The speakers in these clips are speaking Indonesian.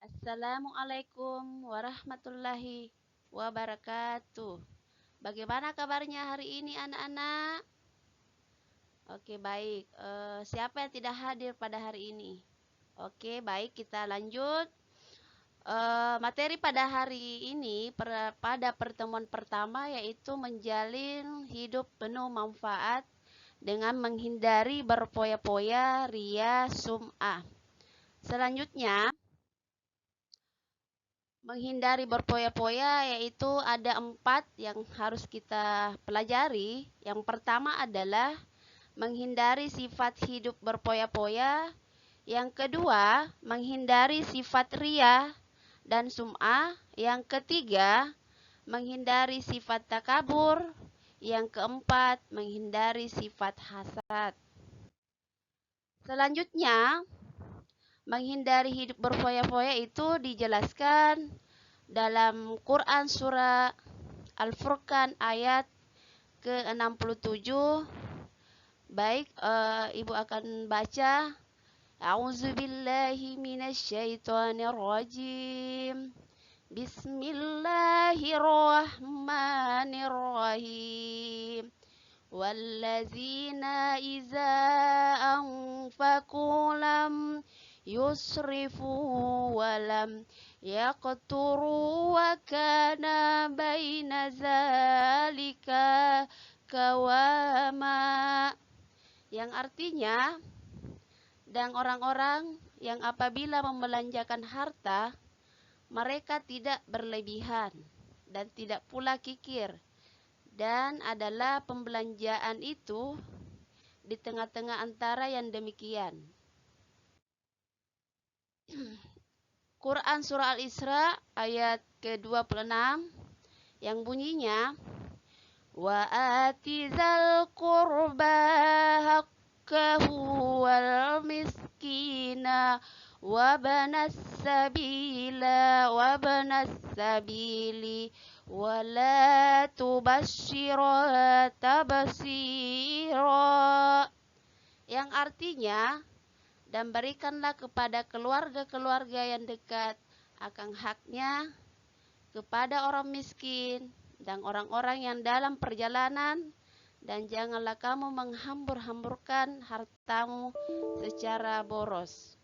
Assalamualaikum warahmatullahi wabarakatuh. Bagaimana kabarnya hari ini anak-anak? Oke, baik. Siapa yang tidak hadir pada hari ini? Oke, baik, kita lanjut. Materi pada hari ini pada pertemuan pertama yaitu menjalin hidup penuh manfaat dengan menghindari berpoya-poya, ria, sum'ah. Selanjutnya, menghindari berpoya-poya yaitu ada 4 yang harus kita pelajari. Yang pertama adalah menghindari sifat hidup berpoya-poya. Yang kedua, menghindari sifat ria dan sum'ah. Yang ketiga, menghindari sifat takabur. Yang keempat, menghindari sifat hasad. Selanjutnya, menghindari hidup berfoya-foya itu dijelaskan dalam Quran surah Al-Furqan ayat ke-67. Baik, Ibu akan baca. A'udzubillahi minasyaitonirrajim. Bismillahirrahmanirrahim. Wallazina iza anfaqu lam yusrifu walam yaqturu wa kana baina zalika kawama, yang artinya, dan orang-orang yang apabila membelanjakan harta mereka tidak berlebihan dan tidak pula kikir, dan adalah pembelanjaan itu di tengah-tengah antara yang demikian. Quran surah Al-Isra ayat ke-26 yang bunyinya wa atizal qurba haqqahu wal miskina wa banas sabili wa la tubashshira tabsira, yang artinya, dan berikanlah kepada keluarga-keluarga yang dekat akan haknya, kepada orang miskin dan orang-orang yang dalam perjalanan, dan janganlah kamu menghambur-hamburkan hartamu secara boros.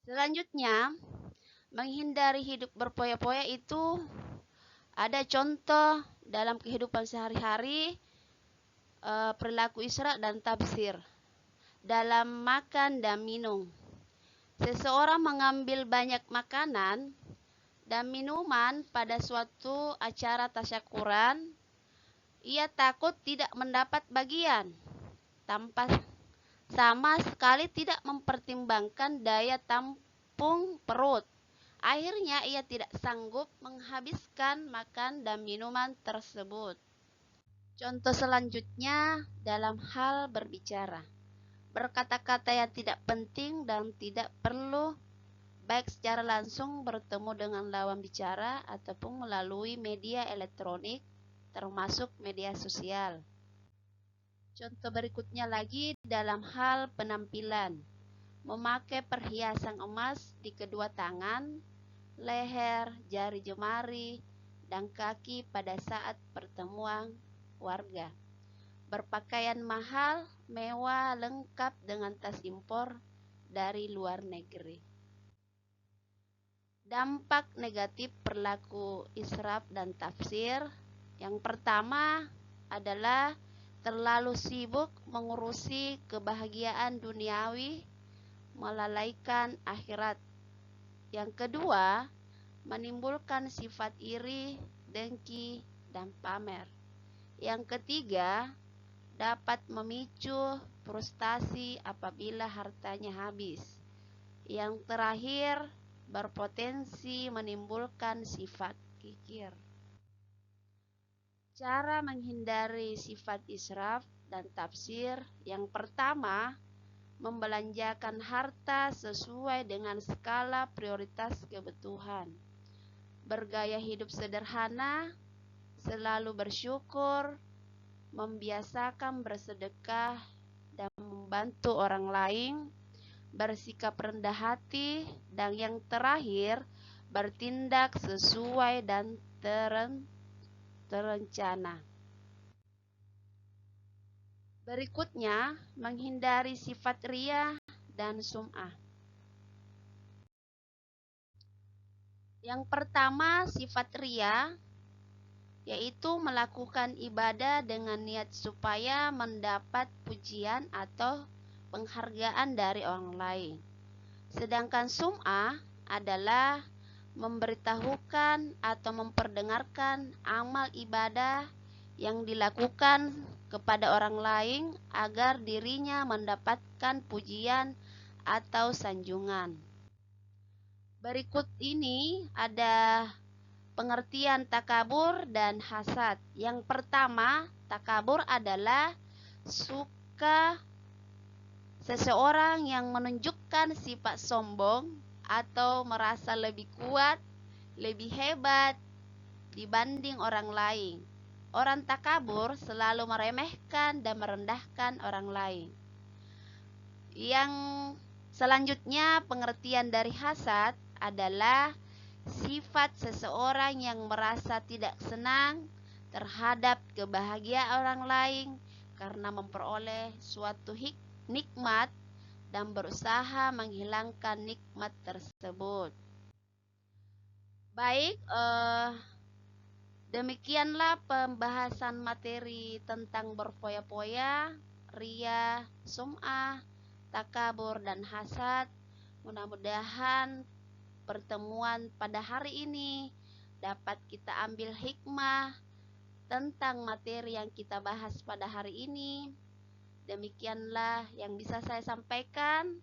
Selanjutnya, menghindari hidup berpoya-poya itu ada contoh dalam kehidupan sehari-hari, perilaku Isra dan tafsir. Dalam makan dan minum, seseorang mengambil banyak makanan dan minuman pada suatu acara tasyakuran, ia takut tidak mendapat bagian, tanpa sama sekali tidak mempertimbangkan daya tampung perut. Akhirnya ia tidak sanggup menghabiskan makan dan minuman tersebut. Contoh selanjutnya dalam hal berbicara, berkata-kata yang tidak penting dan tidak perlu, baik secara langsung bertemu dengan lawan bicara ataupun melalui media elektronik termasuk media sosial. Contoh berikutnya lagi dalam hal penampilan, memakai perhiasan emas di kedua tangan, leher, jari jemari, dan kaki pada saat pertemuan warga. Berpakaian mahal, mewah, lengkap dengan tas impor dari luar negeri. Dampak negatif perilaku israf dan tafsir. Yang pertama adalah terlalu sibuk mengurusi kebahagiaan duniawi, melalaikan akhirat. Yang kedua, menimbulkan sifat iri, dengki, dan pamer. Yang ketiga, dapat memicu frustasi apabila hartanya habis. Yang terakhir, berpotensi menimbulkan sifat kikir. Cara menghindari sifat israf dan tafsir. Yang pertama, membelanjakan harta sesuai dengan skala prioritas kebutuhan. Bergaya hidup sederhana, selalu bersyukur, membiasakan bersedekah dan membantu orang lain, bersikap rendah hati, dan yang terakhir, bertindak sesuai dan terencana. Berikutnya, menghindari sifat riya dan sum'ah. Yang pertama, sifat riya, yaitu melakukan ibadah dengan niat supaya mendapat pujian atau penghargaan dari orang lain. Sedangkan sum'ah adalah memberitahukan atau memperdengarkan amal ibadah yang dilakukan kepada orang lain agar dirinya mendapatkan pujian atau sanjungan. Berikut ini ada pengertian takabur dan hasad. Yang pertama, takabur adalah suka seseorang yang menunjukkan sifat sombong atau merasa lebih kuat, lebih hebat dibanding orang lain. Orang takabur selalu meremehkan dan merendahkan orang lain. Yang selanjutnya, pengertian dari hasad adalah sifat seseorang yang merasa tidak senang terhadap kebahagiaan orang lain karena memperoleh suatu nikmat dan berusaha menghilangkan nikmat tersebut. Baik, demikianlah pembahasan materi tentang berfoya-foya, riya, sum'ah, takabur, dan hasad. Mudah-mudahan pertemuan pada hari ini dapat kita ambil hikmah tentang materi yang kita bahas pada hari ini. Demikianlah yang bisa saya sampaikan.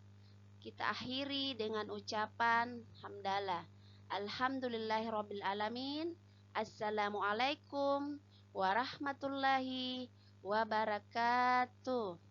Kita akhiri dengan ucapan hamdalah. Alhamdulillahirabbil alamin. Assalamualaikum warahmatullahi wabarakatuh.